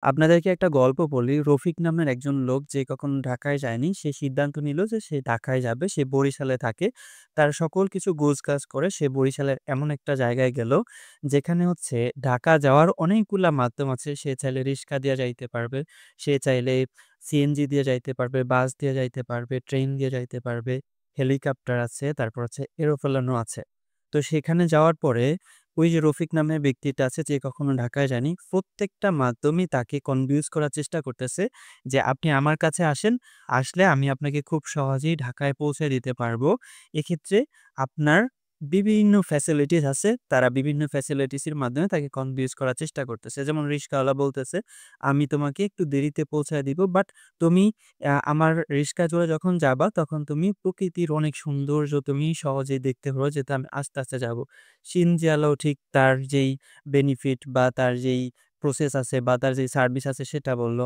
আপনাদেরকে একটা গল্প বলি। রফিক নামের একজন লোক যে কখনো ঢাকায় যায়নি, সে সিদ্ধান্ত নিল যে সে ঢাকায় যাবে। সে বরিশালে থাকে। তার সকল কিছু গোছগাছ করে সে বরিশালের এমন একটা জায়গায় গেল, যেখানে হচ্ছে ঢাকা যাওয়ার অনেকগুলা মাধ্যম আছে। সে চাইলে রিক্সা দিয়ে যাইতে পারবে, সে চাইলে সিএনজি দিয়ে যাইতে পারবে, বাস দিয়ে যাইতে পারবে, ট্রেন দিয়ে যাইতে পারবে, হেলিকপ্টার আছে, তারপর হচ্ছে এরোপ্লেনও আছে। তো সেখানে যাওয়ার পরে ওই যে রফিক নামের ব্যক্তিটা আছে যে কখনো ঢাকায় যায়নি, প্রত্যেকটা মাধ্যমই তাকে কনভিন্স করার চেষ্টা করতেছে যে, "আপনি আমার কাছে আসেন। আসলে আমি আপনাকে খুব সহজেই ঢাকায় পৌঁছে দিতে পারবো। এক্ষেত্রে আপনার বিভিন্ন ফ্যাসিলিটিস আছে।" তারা বিভিন্ন ফ্যাসিলিটিস এর মাধ্যমে তাকে কনভিন্স করার চেষ্টা করতেছে। যেমন রিক্শাওয়ালা বলতেছে, "আমি তোমাকে একটু দেরিতে পৌঁছায় দিব। বাট তুমি আমার রিক্সায় চড়ে যখন যাবা তখন তুমি প্রকৃতির অনেক সৌন্দর্য তুমি সহজেই দেখতে পারো যেহেতু আমি আস্তে, আস্তে যাবো।" সিনজিয়ালাও ঠিক তার যেই বেনিফিট বা তার যেই প্রসেস আছে বা তার যেই সার্ভিস আছে সেটা বলল।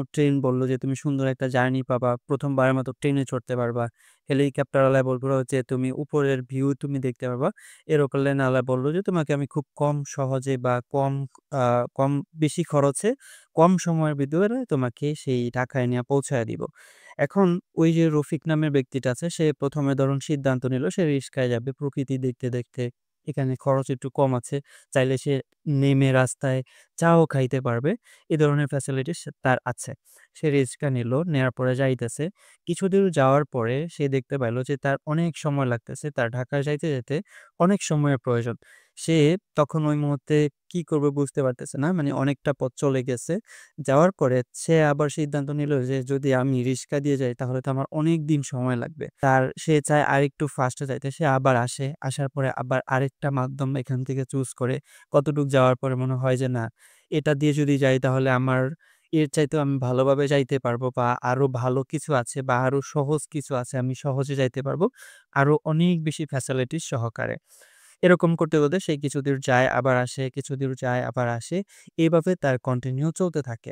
ট্রেন বলল যে তুমি সুন্দর একটা জার্নি পাবা। ১ম বারের মতো ট্রেনে চড়তে পারবা। হেলিকপ্টারওয়ালা বলল যে তুমি উপরের ভিউ তুমি দেখতে পারবা। এরোপ্লেনওয়ালা বলল যে তোমাকে আমি খুব কম সহজে বা আ কম বেশি খরচে কম সময়ের ভিতরে তোমাকে সেই ঢাকায় নিয়ে পৌঁছায় দিব। এখন ওই যে রফিক নামের ব্যক্তিটা আছে সে ১ম এ ধরুন সিদ্ধান্ত নিল সে রিক্সায় যাবে প্রকৃতি দেখতে, দেখতে। এখানে খরচ একটু কম আছে। চাইলে সে নেমে রাস্তায় চাও খাইতে পারবে। এ ধরনের ফ্যাসিলিটিস তার আছে। সে রিক্সা নিল, নেয়ার পরে যাইতেছে। কিছুদূর যাওয়ার পরে সে দেখতে পাইল যে তার অনেক সময় লাগতেছে। তার ঢাকায় যাইতে, যেতে অনেক সময়ের প্রয়োজন। সে তখন ওই মুহূর্তে কি করবে বুঝতে পারতেছে না। মানে অনেকটা পথ চলে গেছে। যাওয়ার পরে সে আবার সিদ্ধান্ত নিল যে যদি আমি রিক্সা দিয়ে যাই তাহলে তো আমার অনেকদিন সময় লাগবে। সে চায় আরেকটু ফাস্টে যাইতে। সে আবার আসে। আসার পরে আবার আরেকটা মাধ্যম এখান থেকে চুজ করে। কতটুক যাওয়ার পরে মনে হয় যে না, এটা দিয়ে যদি যাই তাহলে আমার এর চাইতেও আমি ভালোভাবে যাইতে পারবো বা আরো ভালো কিছু আছে বা আরো সহজ কিছু আছে। আমি সহজে যাইতে পারবো। আরো অনেক বেশি ফ্যাসিলিটিস সহকারে। এরকম করতে, করতে সে কিছুদূর যায় আবার আসে, কিছুদূর যায় আবার আসে। এভাবে তার কন্টিনিউ চলতে থাকে।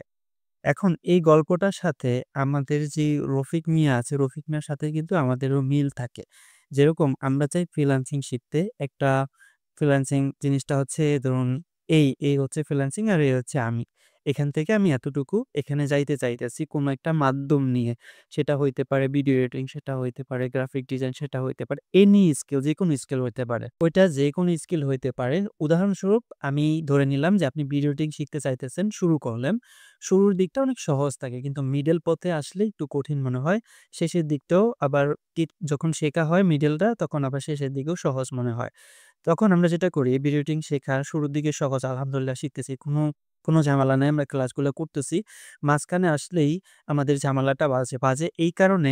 এখন এই গল্পটার সাথে আমাদের যে রফিক মিয়া আছে, রফিক মিয়ার সাথে কিন্তু আমাদেরও মিল থাকে। যেরকম আমরা চাই ফ্রিল্যান্সিং শিখতে। একটা ফ্রিল্যান্সিং জিনিসটা হচ্ছে ধরুন এই হচ্ছে ফ্রিল্যান্সিং আর এই হচ্ছে আমি। এখান থেকে আমি এতটুকু এখানে যাইতে চাইতেছি কোনো একটা মাধ্যম নিয়ে। সেটা হইতে পারে ভিডিও এডিটিং, সেটা হইতে পারে গ্রাফিক ডিজাইন, সেটা হইতে পারে এনি স্কিল যেকোনো স্কিল হইতে পারে। ওইটা যেকোনো স্কিল হইতে পারে। উদাহরণস্বরূপ আমি ধরে নিলাম যে আপনি ভিডিও এডিটিং শিখতে চাইতেছেন, শুরু করলেন। শুরুর দিকটা অনেক সহজ থাকে কিন্তু মিডল পথে আসলে একটু কঠিন মনে হয়। শেষের দিকটাও আবার যখন শেখা হয় মিডলটা তখন আবার শেষের দিকেও সহজ মনে হয়। তখন আমরা যেটা করি ভিডিও এডিটিং শেখার শুরুর দিকে সহজ আলহামদুলিল্লাহ শিখতেছি। কোনো ঝামেলা নাই। আমরা ক্লাসগুলো করতেছি। মাঝখানে আসলেই আমাদের ঝামেলাটা বাজে। বাজে এই কারণে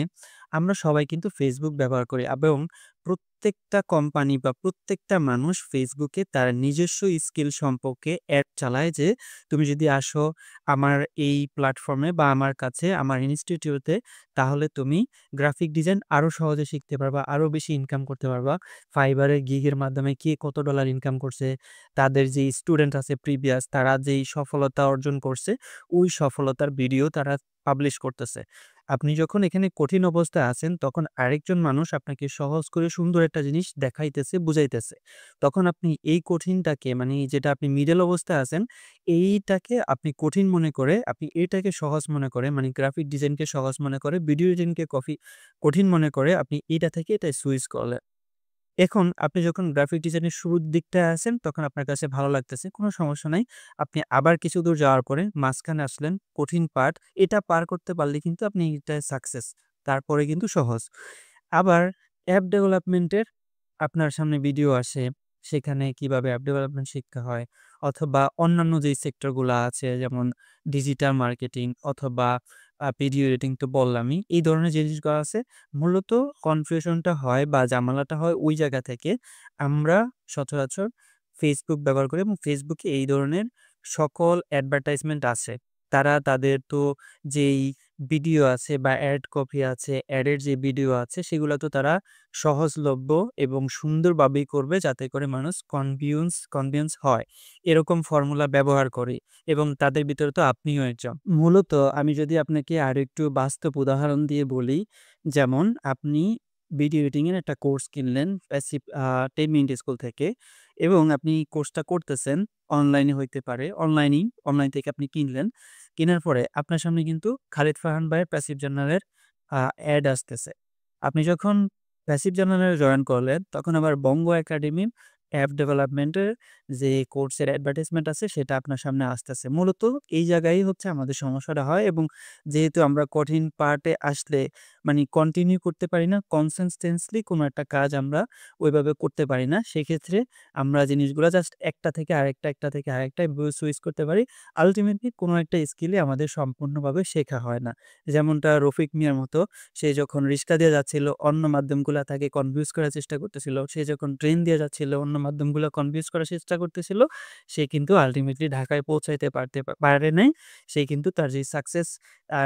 আমরা সবাই কিন্তু Facebook ব্যবহার করি এবং প্রত্যেকটা কোম্পানি বা প্রত্যেকটা মানুষ Facebook এ তার নিজস্ব স্কিল সম্পর্কে এড চালায় যে, "তুমি যদি আসো আমার এই প্ল্যাটফর্মে বা আমার কাছে আমার ইনস্টিটিউটে তাহলে তুমি গ্রাফিক ডিজাইন আরো সহজে শিখতে পারবা, আরো বেশি ইনকাম করতে পারবা।" Fiverr এর গিগের মাধ্যমে কে কত ডলার ইনকাম করছে, তাদের যেই স্টুডেন্ট আছে প্রিভিয়াস তারা যেই সফলতা অর্জন করছে, ওই সফলতার ভিডিও তারা পাবলিশ করতেছে। আপনি যখন এখানে কঠিন অবস্থায় আছেন তখন আরেকজন মানুষ আপনাকে সহজ করে সুন্দর একটা জিনিস দেখাইতেছে, বুঝাইতেছে। তখন আপনি এই কঠিনটাকে মানে যেটা আপনি মিডল অবস্থায় আছেন, এইটাকে আপনি কঠিন মনে করে আপনি এটাকে সহজ মনে করে মানে গ্রাফিক ডিজাইনকে সহজ মনে করে, ভিডিও এডিটিংকে কঠিন মনে করে আপনি এটা থেকে এটায় সুইচ করলেন। এখন আপনি যখন গ্রাফিক ডিজাইনের শুরুর দিকটায় আছেন, তখন আপনার কাছে ভালো লাগতেছে, কোনো সমস্যা নাই। আপনি আবার কিছুদূর যাওয়ার পরে মাঝখানে আসলেন, কঠিন পার্ট, এটা পার করতে পারলে কিন্তু আপনি এটায় সাকসেস। তারপরে কিন্তু সহজ। আবার অ্যাপ ডেভেলপমেন্টের আপনার সামনে ভিডিও আসে, সেখানে কিভাবে অ্যাপ ডেভেলপমেন্ট শিখতে হয় অথবা অন্যান্য যেই সেক্টরগুলা আছে যেমন ডিজিটাল মার্কেটিং অথবা ভিডিও এডিটিং তো বললামই। এই ধরনের যে জিনিসগুলো আছে মূলত কনফিউশনটা হয় বা ঝামেলাটা হয় ওই জায়গা থেকে। আমরা সচরাচর Facebook ব্যবহার করি এবং Facebook এ এই ধরনের সকল অ্যাডভার্টাইজমেন্ট আছে। তারা তাদের তো যেই ভিডিও আছে বা অ্যাড কপি আছে, অ্যাডের যে ভিডিও আছে সেগুলা তো তারা সহজলভ্য এবং সুন্দরভাবেই করবে যাতে করে মানুষ কনভিন্স হয়। এরকম ফর্মুলা ব্যবহার করে এবং তাদের ভিতরে তো আপনিও একজন। মূলত আমি যদি আপনাকে আরেকটু বাস্তব উদাহরণ দিয়ে বলি, যেমন আপনি ভিডিও এডিটিং এর একটা কোর্স কিনলেন প্যাসিভ 10 মিনিট স্কুল থেকে। এবং আপনি কোর্সটা করতেছেন, অনলাইনে হইতে পারে। অনলাইন থেকে আপনি কিনলেন। কেনার পরে আপনার সামনে কিন্তু খালিদ ফারহান ভাইয়ের প্যাসিভ জার্নালের অ্যাড আসতেছে। আপনি যখন প্যাসিভ জার্নালে জয়েন করলেন, তখন আবার বঙ্গ একাডেমির অ্যাপ ডেভেলপমেন্টের যে কোর্সের অ্যাডভার্টাইজমেন্ট আছে, সেটা আপনার সামনে আসতেছে। মূলত এই জায়গায়ই হচ্ছে আমাদের সমস্যাটা হয় এবং যেহেতু আমরা কঠিন পার্টে আসলে মানে কন্টিনিউ করতে পারি না, কনসিস্টেন্টলি কোনো একটা কাজ আমরা ওইভাবে করতে পারি না। সেক্ষেত্রে আমরা জিনিসগুলা জাস্ট একটা থেকে আরেকটা, একটা থেকে আরেকটা এভাবে সুইচ করতে পারি। আল্টিমেটলি কোনো একটা স্কিলই আমাদের সম্পূর্ণভাবে শেখা হয় না। যেমনটা রফিক মিয়ার মতো, সে যখন রিক্সা দিয়ে যাচ্ছিল, অন্য মাধ্যমগুলা তাকে কনফিউজ করার চেষ্টা করতেছিল। সে যখন ট্রেন দিয়ে যাচ্ছিল, অন্য মাধ্যমগুলা কনফিউজ করার চেষ্টা করতেছিল। সে কিন্তু আল্টিমেটলি ঢাকায় পৌঁছাইতে পারে নাই। সে কিন্তু তার যে সাকসেস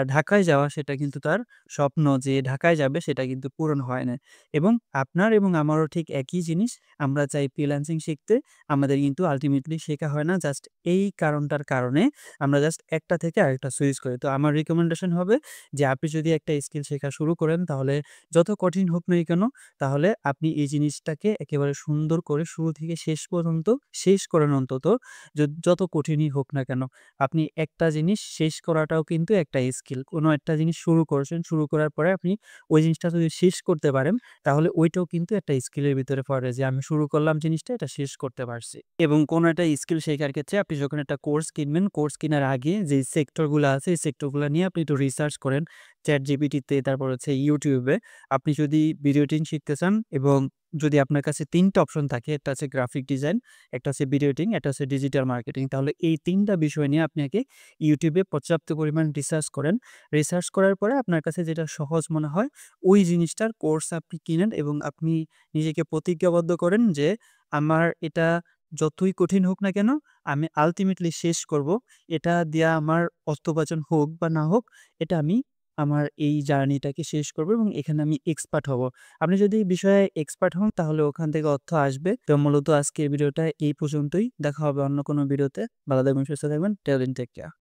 ঢাকায় যাওয়া, সেটা কিন্তু তার স্বপ্ন যে ঢাকায় যাবে, সেটা কিন্তু পূরণ হয় নাই। এবং আপনার এবং আমারও ঠিক একই জিনিস। আমরা চাই ফ্রিল্যান্সিং শিখতে, আমাদের কিন্তু আল্টিমেটলি শেখা হয় না। জাস্ট এই কারণটার কারণে আমরা জাস্ট একটা থেকে আরেকটা সুইচ করি। তো আমার রিকমেন্ডেশন হবে যে আপনি যদি একটা স্কিল শেখা শুরু করেন, তাহলে যত কঠিন হোক না কেন, তাহলে আপনি এই জিনিসটাকে একেবারে সুন্দর করে শুরু থেকে শেষ পর্যন্ত শেষ করেন অন্তত। যত কঠিনই হোক না কেন, আপনি একটা জিনিস শেষ করাটাও কিন্তু একটা স্কিল। কোনো একটা জিনিস শুরু করেছেন, শুরু করার পরে আপনি ওই জিনিসটা যদি শেষ করতে পারেন, তাহলে ওইটাও কিন্তু একটা স্কিলের ভিতরে পড়ে যে আমি শুরু করলাম জিনিসটা, এটা শেষ করতে পারছি। এবং কোনো একটা স্কিল শেখার ক্ষেত্রে আপনি যখন একটা কোর্স কিনবেন, কোর্স কেনার আগে যে সেক্টরগুলো আছে, এই সেক্টরগুলো নিয়ে আপনি একটু রিসার্চ করেন। ChatGPT তে, তারপর হচ্ছে YouTube এ। আপনি যদি ভিডিও এডিটিং শিখতে চান এবং যদি আপনার কাছে ৩ টা অপশন থাকে, একটা হচ্ছে গ্রাফিক ডিজাইন, একটা হচ্ছে ভিডিও এডিটিং, একটা হচ্ছে ডিজিটাল মার্কেটিং। তাহলে এই ৩ টা বিষয় নিয়ে আপনি আগে YouTube এ পর্যাপ্ত পরিমাণ রিসার্চ করেন। রিসার্চ করার পরে আপনার কাছে যেটা সহজ মনে হয়, ওই জিনিসটার কোর্স আপনি কিনেন এবং আপনি নিজেকে প্রতিজ্ঞাবদ্ধ করেন যে, আমার এটা যতই কঠিন হোক না কেন, আমি আল্টিমেটলি শেষ করব। এটা দিয়া আমার অর্থোপার্জন হোক বা না হোক, এটা আমি আমার এই জার্নিটাকে শেষ করব এবং এখানে আমি এক্সপার্ট হব। আপনি যদি এই বিষয়ে এক্সপার্ট হন, তাহলে ওখান থেকে অর্থ আসবে। তো মূলত আজকের ভিডিওটা এই পর্যন্তই। দেখা হবে অন্য কোনো ভিডিওতে। ভালো থাকবেন, সুস্থ থাকবেন। Till then take care.